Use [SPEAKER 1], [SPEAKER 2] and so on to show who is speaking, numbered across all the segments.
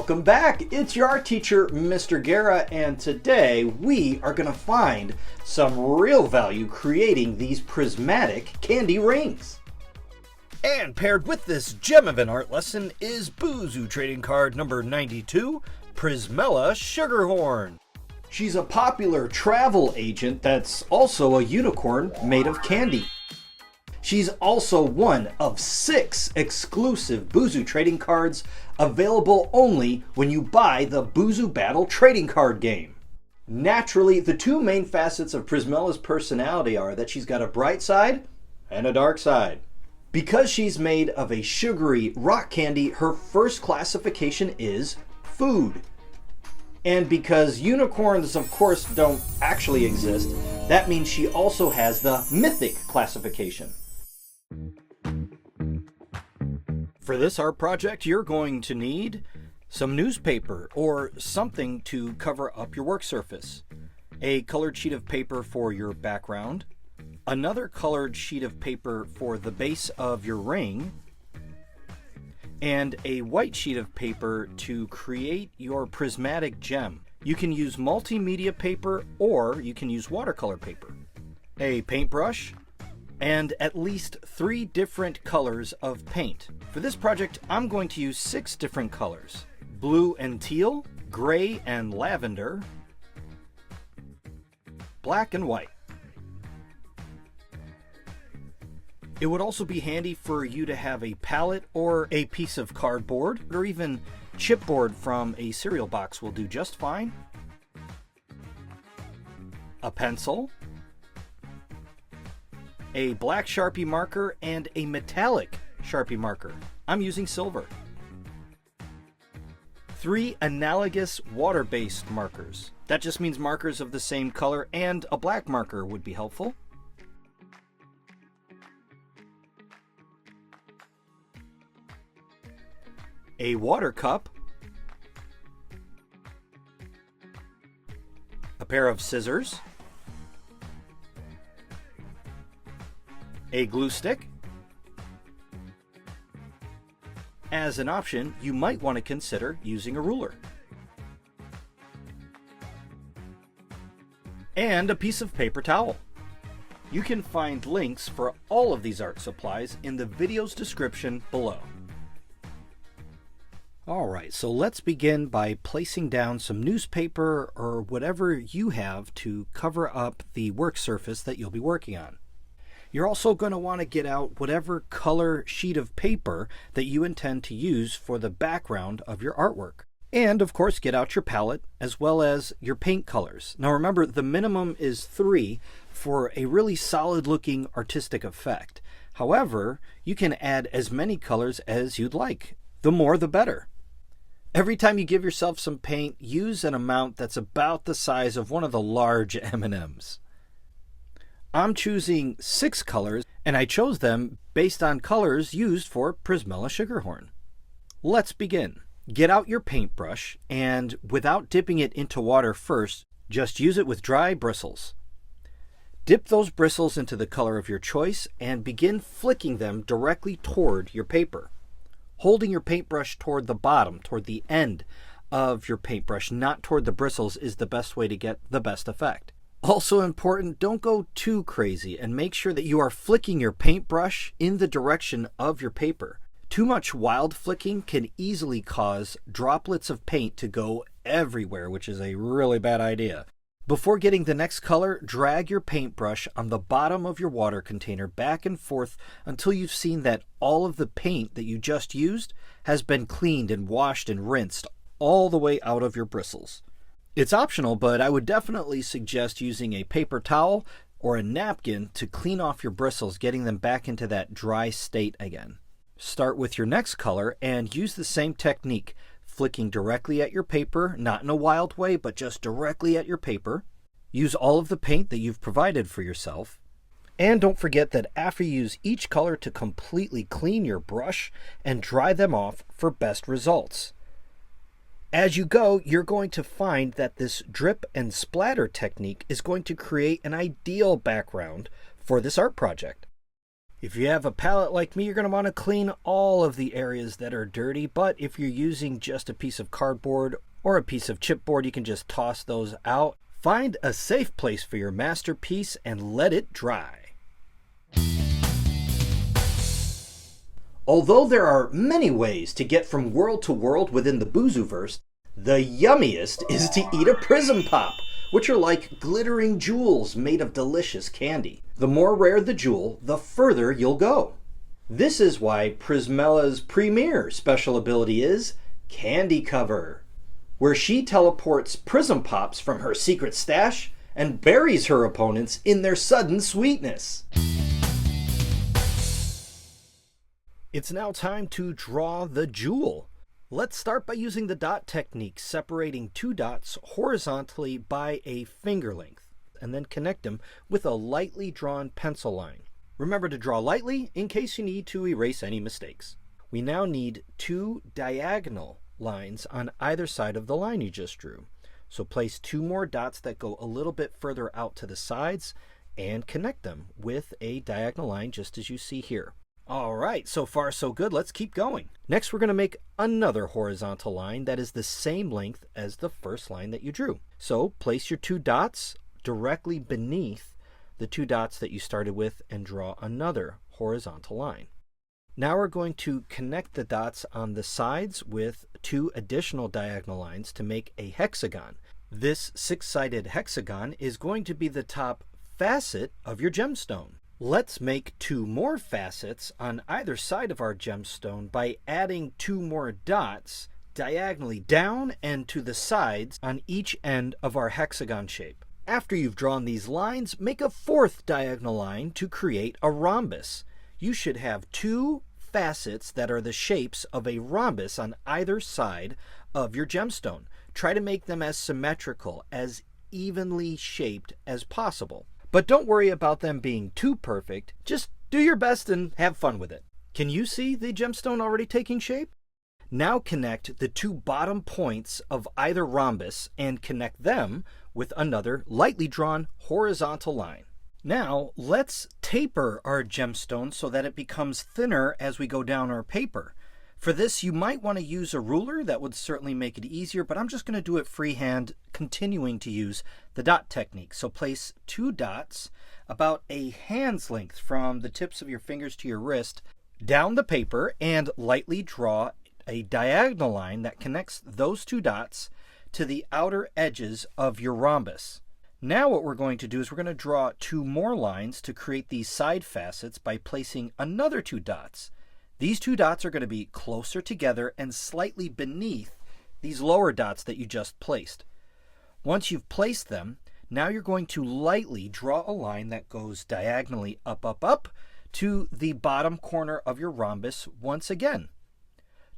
[SPEAKER 1] Welcome back. It's your art teacher, Mr. Guera, and today we are going to find some real value creating these prismatic candy rings. And paired with this gem of an art lesson is Buzu Trading Card number 92, Prismella Sugarhorn. She's a popular travel agent that's also a unicorn made of candy. She's also one of 6 exclusive Buzu trading cards available only when you buy the Buzu Battle trading card game. Naturally, the 2 main facets of Prismella's personality are that she's got a bright side and a dark side. Because she's made of a sugary rock candy, her first classification is food. And because unicorns, of course, don't actually exist, that means she also has the mythic classification. For this art project, you're going to need some newspaper or something to cover up your work surface, a colored sheet of paper for your background, another colored sheet of paper for the base of your ring, and a white sheet of paper to create your prismatic gem. You can use multimedia paper or you can use watercolor paper, a paintbrush, and at least 3 different colors of paint. For this project, I'm going to use 6 different colors: blue and teal, gray and lavender, black and white. It would also be handy for you to have a palette or a piece of cardboard, or even chipboard from a cereal box will do just fine. A pencil, a black Sharpie marker, and a metallic Sharpie marker. I'm using silver. 3 analogous water-based markers. That just means markers of the same color, and a black marker would be helpful. A water cup, a pair of scissors, a glue stick. As an option, you might want to consider using a ruler. And a piece of paper towel. You can find links for all of these art supplies in the video's description below. Alright, so let's begin by placing down some newspaper or whatever you have to cover up the work surface that you'll be working on. You're also going to want to get out whatever color sheet of paper that you intend to use for the background of your artwork. And of course, get out your palette as well as your paint colors. Now remember, the minimum is 3 for a really solid looking artistic effect. However, you can add as many colors as you'd like. The more the better. Every time you give yourself some paint, use an amount that's about the size of one of the large M&Ms. I'm choosing 6 colors, and I chose them based on colors used for Prismella Sugarhorn. Let's begin. Get out your paintbrush, and without dipping it into water first, just use it with dry bristles. Dip those bristles into the color of your choice and begin flicking them directly toward your paper. Holding your paintbrush toward the bottom, toward the end of your paintbrush, not toward the bristles, is the best way to get the best effect. Also important, don't go too crazy and make sure that you are flicking your paintbrush in the direction of your paper. Too much wild flicking can easily cause droplets of paint to go everywhere, which is a really bad idea. Before getting the next color, drag your paintbrush on the bottom of your water container back and forth until you've seen that all of the paint that you just used has been cleaned and washed and rinsed all the way out of your bristles. It's optional, but I would definitely suggest using a paper towel or a napkin to clean off your bristles, getting them back into that dry state again. Start with your next color and use the same technique, flicking directly at your paper, not in a wild way, but just directly at your paper. Use all of the paint that you've provided for yourself. And don't forget that after you use each color to completely clean your brush and dry them off for best results. As you go, you're going to find that this drip and splatter technique is going to create an ideal background for this art project. If you have a palette like me, you're going to want to clean all of the areas that are dirty, but if you're using just a piece of cardboard or a piece of chipboard, you can just toss those out. Find a safe place for your masterpiece and let it dry. Although there are many ways to get from world to world within the Buzuverse, the yummiest is to eat a prism pop, which are like glittering jewels made of delicious candy. The more rare the jewel, the further you'll go. This is why Prismella's premier special ability is Candy Cover, where she teleports prism pops from her secret stash and buries her opponents in their sudden sweetness. It's now time to draw the jewel. Let's start by using the dot technique, separating two dots horizontally by a finger length, and then connect them with a lightly drawn pencil line. Remember to draw lightly in case you need to erase any mistakes. We now need two diagonal lines on either side of the line you just drew. So place two more dots that go a little bit further out to the sides and connect them with a diagonal line just as you see here. All right, so far so good. Let's keep going. Next, we're going to make another horizontal line that is the same length as the first line that you drew. So place your two dots directly beneath the two dots that you started with and draw another horizontal line. Now we're going to connect the dots on the sides with two additional diagonal lines to make a hexagon. This six-sided hexagon is going to be the top facet of your gemstone. Let's make two more facets on either side of our gemstone by adding two more dots diagonally down and to the sides on each end of our hexagon shape. After you've drawn these lines, make a fourth diagonal line to create a rhombus. You should have two facets that are the shapes of a rhombus on either side of your gemstone. Try to make them as symmetrical, as evenly shaped as possible. But don't worry about them being too perfect. Just do your best and have fun with it. Can you see the gemstone already taking shape? Now connect the two bottom points of either rhombus and connect them with another lightly drawn horizontal line. Now let's taper our gemstone so that it becomes thinner as we go down our paper. For this, you might want to use a ruler. That would certainly make it easier, but I'm just going to do it freehand, continuing to use the dot technique. So place two dots about a hand's length from the tips of your fingers to your wrist down the paper and lightly draw a diagonal line that connects those two dots to the outer edges of your rhombus. Now what we're going to do is we're going to draw two more lines to create these side facets by placing another two dots. These two dots are going to be closer together and slightly beneath these lower dots that you just placed. Once you've placed them, now you're going to lightly draw a line that goes diagonally up, up, up to the bottom corner of your rhombus once again.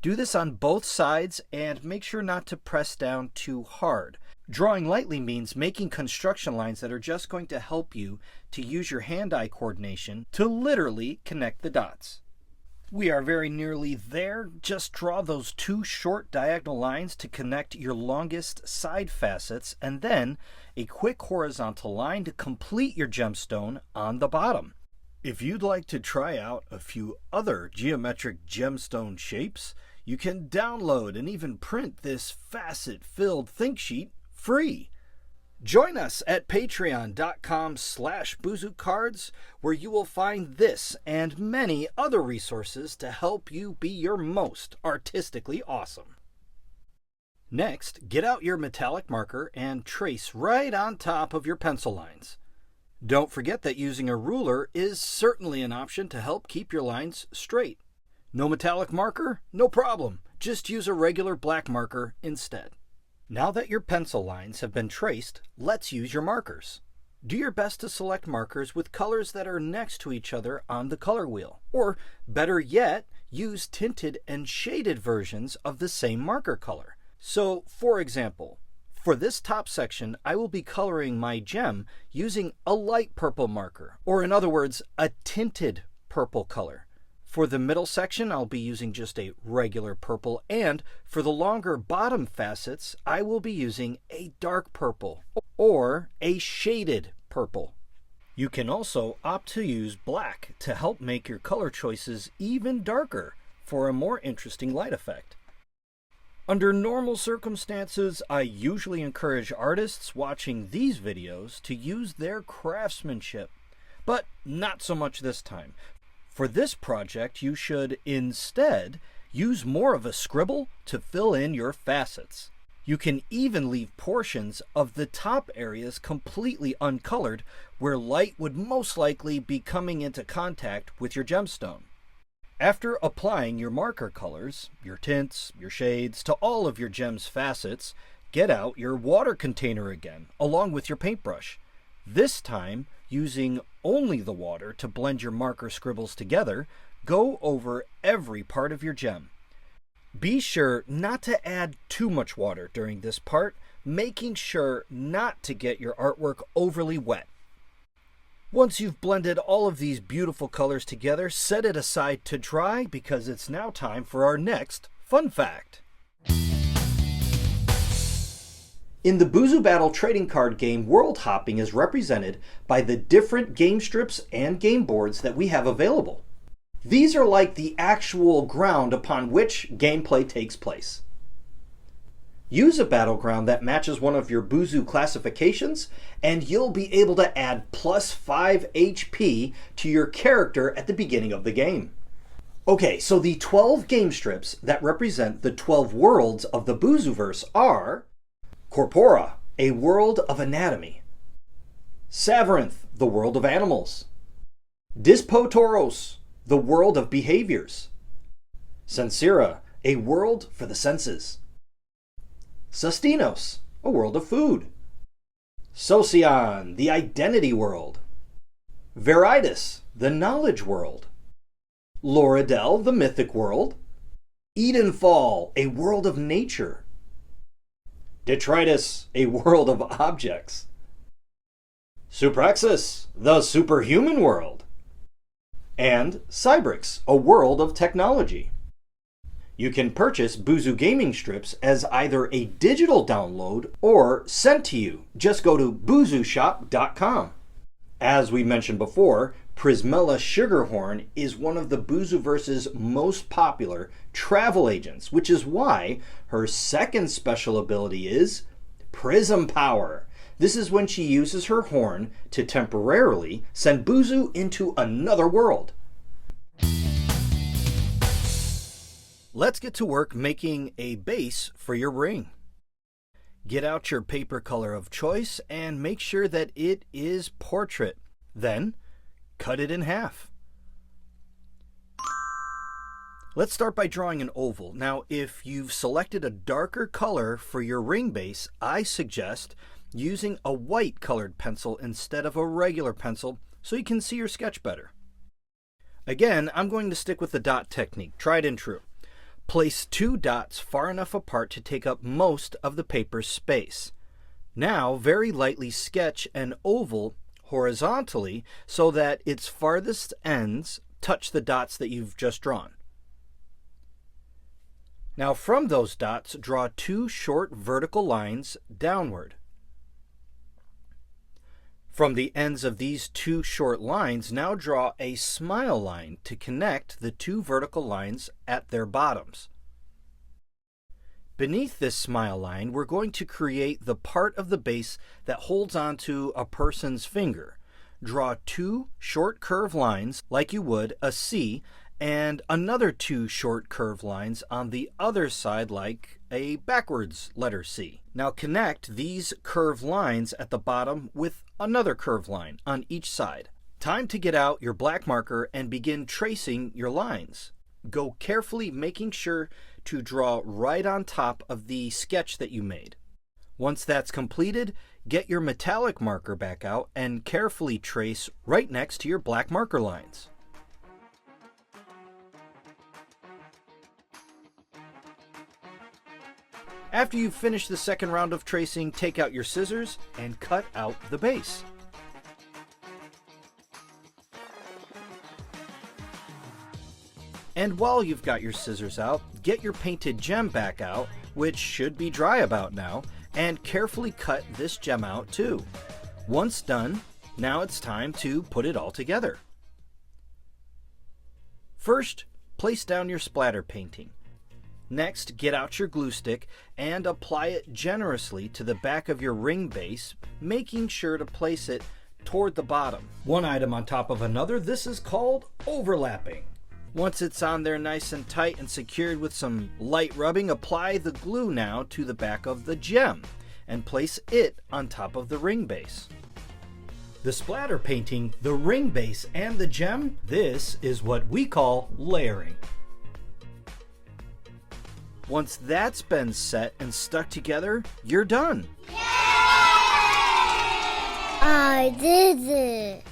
[SPEAKER 1] Do this on both sides and make sure not to press down too hard. Drawing lightly means making construction lines that are just going to help you to use your hand-eye coordination to literally connect the dots. We are very nearly there. Just draw those two short diagonal lines to connect your longest side facets and then a quick horizontal line to complete your gemstone on the bottom. If you'd like to try out a few other geometric gemstone shapes, you can download and even print this facet-filled think sheet free. Join us at patreon.com/buzucards, where you will find this and many other resources to help you be your most artistically awesome. Next, get out your metallic marker and trace right on top of your pencil lines. Don't forget that using a ruler is certainly an option to help keep your lines straight. No metallic marker? No problem. Just use a regular black marker instead. Now that your pencil lines have been traced, let's use your markers. Do your best to select markers with colors that are next to each other on the color wheel. Or, better yet, use tinted and shaded versions of the same marker color. So, for example, for this top section, I will be coloring my gem using a light purple marker, or in other words, a tinted purple color. For the middle section, I'll be using just a regular purple, and for the longer bottom facets, I will be using a dark purple or a shaded purple. You can also opt to use black to help make your color choices even darker for a more interesting light effect. Under normal circumstances, I usually encourage artists watching these videos to use their craftsmanship, but not so much this time. For this project, you should instead use more of a scribble to fill in your facets. You can even leave portions of the top areas completely uncolored where light would most likely be coming into contact with your gemstone. After applying your marker colors, your tints, your shades to all of your gem's facets, get out your water container again, along with your paintbrush. This time, using only the water to blend your marker scribbles together, go over every part of your gem. Be sure not to add too much water during this part, making sure not to get your artwork overly wet. Once you've blended all of these beautiful colors together, set it aside to dry because it's now time for our next fun fact. In the Buzu Battle trading card game, world hopping is represented by the different game strips and game boards that we have available. These are like the actual ground upon which gameplay takes place. Use a battleground that matches one of your Buzu classifications, and you'll be able to add +5 HP to your character at the beginning of the game. Okay, so the 12 game strips that represent the 12 worlds of the Buzuverse are Corpora, a world of anatomy; Savarinth, the world of animals; Dispotoros, the world of behaviors; Sensira, a world for the senses; Sustinos, a world of food; Socion, the identity world; Veritas, the knowledge world; Loridel, the mythic world; Edenfall, a world of nature; Detritus, a world of objects; Supraxis, the superhuman world; and Cybrix, a world of technology. You can purchase Buzu gaming strips as either a digital download or sent to you. Just go to buzushop.com. As we mentioned before, Prismella Sugarhorn is one of the Buzuverse's most popular travel agents, which is why her second special ability is Prism Power. This is when she uses her horn to temporarily send Buzu into another world. Let's get to work making a base for your ring. Get out your paper color of choice and make sure that it is portrait. Then, cut it in half. Let's start by drawing an oval. Now, if you've selected a darker color for your ring base, I suggest using a white colored pencil instead of a regular pencil so you can see your sketch better. Again, I'm going to stick with the dot technique, tried and true. Place 2 dots far enough apart to take up most of the paper's space. Now, very lightly sketch an oval horizontally so that its farthest ends touch the dots that you've just drawn. Now, from those dots, draw 2 short vertical lines downward. From the ends of these 2 short lines, now draw a smile line to connect the 2 vertical lines at their bottoms. Beneath this smile line, we're going to create the part of the base that holds onto a person's finger. Draw 2 short curved lines like you would a C, and another 2 short curved lines on the other side like a backwards letter C. Now connect these curved lines at the bottom with another curved line on each side. Time to get out your black marker and begin tracing your lines. Go carefully, making sure to draw right on top of the sketch that you made. Once that's completed, get your metallic marker back out and carefully trace right next to your black marker lines. After you've finished the second round of tracing, take out your scissors and cut out the base. And while you've got your scissors out, get your painted gem back out, which should be dry about now, and carefully cut this gem out too. Once done, Now it's time to put it all together. First, place down your splatter painting. Next, get out your glue stick and apply it generously to the back of your ring base, making sure to place it toward the bottom. One item on top of another, this is called overlapping. Once it's on there nice and tight and secured with some light rubbing, apply the glue now to the back of the gem and place it on top of the ring base. The splatter painting, the ring base, and the gem, this is what we call layering. Once that's been set and stuck together, you're done.
[SPEAKER 2] I did it!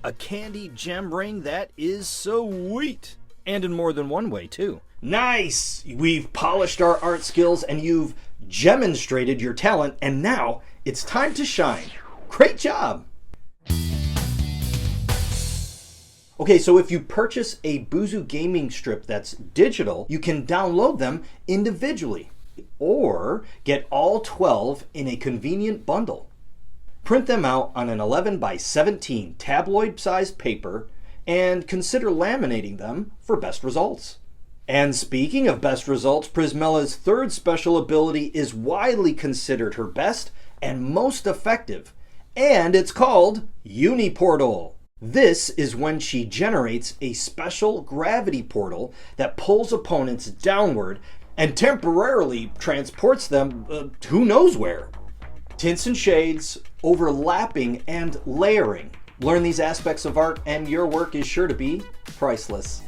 [SPEAKER 1] A candy gem ring that is sweet! And in more than one way, too. Nice! We've polished our art skills and you've demonstrated your talent, and now it's time to shine. Great job! Okay, so if you purchase a Buzu gaming strip that's digital, you can download them individually or get all 12 in a convenient bundle. Print them out on an 11 by 17 tabloid-sized paper and consider laminating them for best results. And speaking of best results, Prismella's third special ability is widely considered her best and most effective, and it's called Uniportal. This is when she generates a special gravity portal that pulls opponents downward and temporarily transports them who knows where. Tints and shades, overlapping, and layering. Learn these aspects of art and your work is sure to be priceless.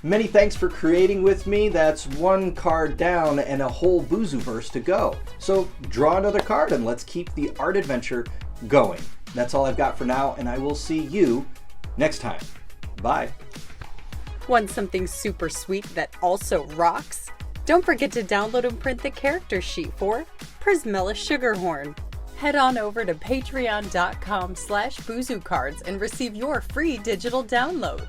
[SPEAKER 1] Many thanks for creating with me. That's one card down and a whole Buzu-verse to go. So draw another card and let's keep the art adventure going. That's all I've got for now, and I will see you next time. Bye.
[SPEAKER 3] Want something super sweet that also rocks? Don't forget to download and print the character sheet for Prismella Sugarhorn. Head on over to patreon.com/BuzuCards and receive your free digital download.